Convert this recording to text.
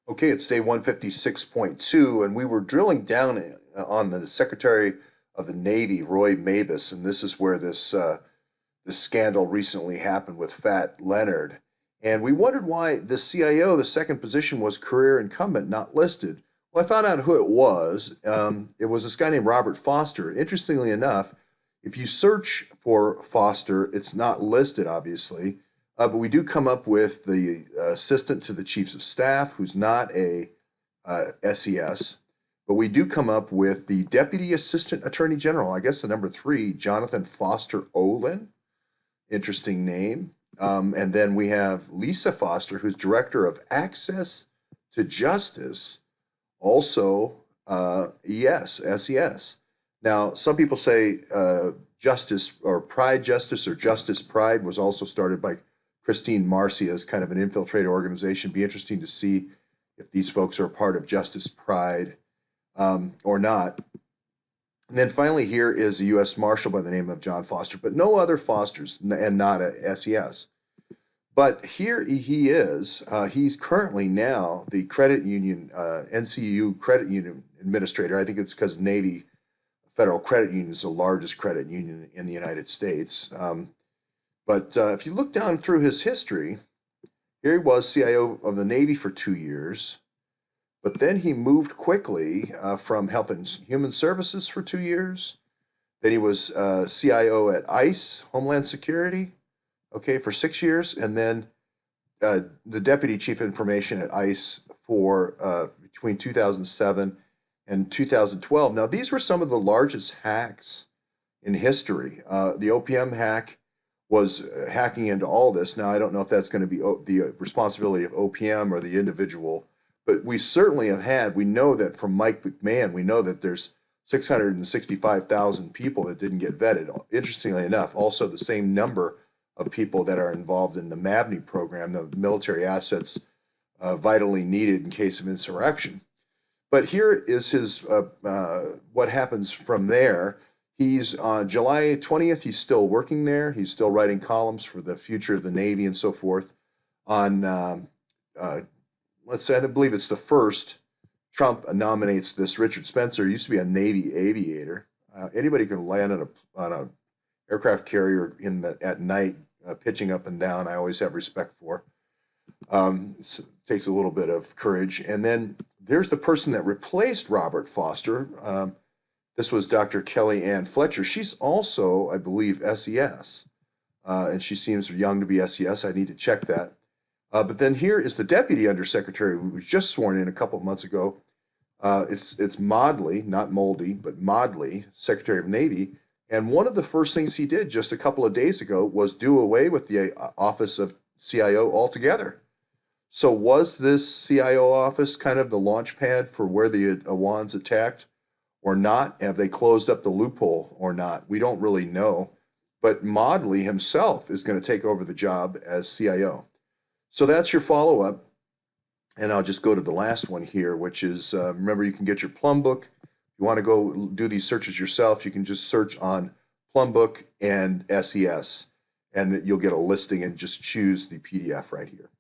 Okay, it's day 156.2, and we were drilling down on the Secretary of the Navy, Roy Mabus, and this is where this scandal recently happened with Fat Leonard. And we wondered why the CIO, the second position, was career incumbent, not listed. Well, I found out who it was. It was this guy named Robert Foster. Interestingly enough, if you search for Foster, it's not listed, obviously, but we do come up with the assistant to the chiefs of staff, who's not a SES. But we do come up with the deputy assistant attorney general, I guess the number three, Jonathan Foster Olin. Interesting name. And then we have Lisa Foster, who's director of access to justice, also SES. Now, some people say Justice or Pride Justice or Justice Pride was also started by Christine Marcia as kind of an infiltrated organization. Be interesting to see if these folks are a part of Justice Pride or not. And then finally, here is a U.S. Marshal by the name of John Foster, but no other Fosters and not a SES. But here he is. He's currently now the credit union, NCU credit union administrator. I think it's because Navy Federal Credit Union is the largest credit union in the United States. But if you look down through his history, here he was CIO of the Navy for 2 years. But then he moved quickly from Health and Human Services for 2 years. Then he was CIO at ICE, Homeland Security, okay, for 6 years. And then the Deputy Chief Information at ICE for between 2007 and 2012. Now, these were some of the largest hacks in history. The OPM hack was hacking into all this. Now, I don't know if that's going to be the responsibility of OPM or the individual, but we certainly have had, we know that from Mike McMahon, we know that there's 665,000 people that didn't get vetted. Interestingly enough, also the same number of people that are involved in the MAVNI program, the military assets vitally needed in case of insurrection. But here is his, what happens from there. He's on July 20th, he's still working there. He's still writing columns for the future of the Navy and so forth. On, let's say, I believe it's the first, Trump nominates this Richard Spencer, used to be a Navy aviator. Anybody can land on a aircraft carrier at night, pitching up and down. I always have respect for. It takes a little bit of courage. And then there's the person that replaced Robert Foster. This was Dr. Kelly Ann Fletcher. She's also, I believe, SES, and she seems young to be SES. I need to check that. But then here is the Deputy Undersecretary who was just sworn in a couple of months ago. It's Modly, not Moldy, but Modly, Secretary of Navy. And one of the first things he did just a couple of days ago was do away with the office of CIO altogether. So was this CIO office kind of the launch pad for where the Awans attacked or not? Have they closed up the loophole or not? We don't really know. But Modly himself is going to take over the job as CIO. So that's your follow-up. And I'll just go to the last one here, which is, remember, you can get your Plum Book. If you want to go do these searches yourself, you can just search on Plum Book and SES, and you'll get a listing and just choose the PDF right here.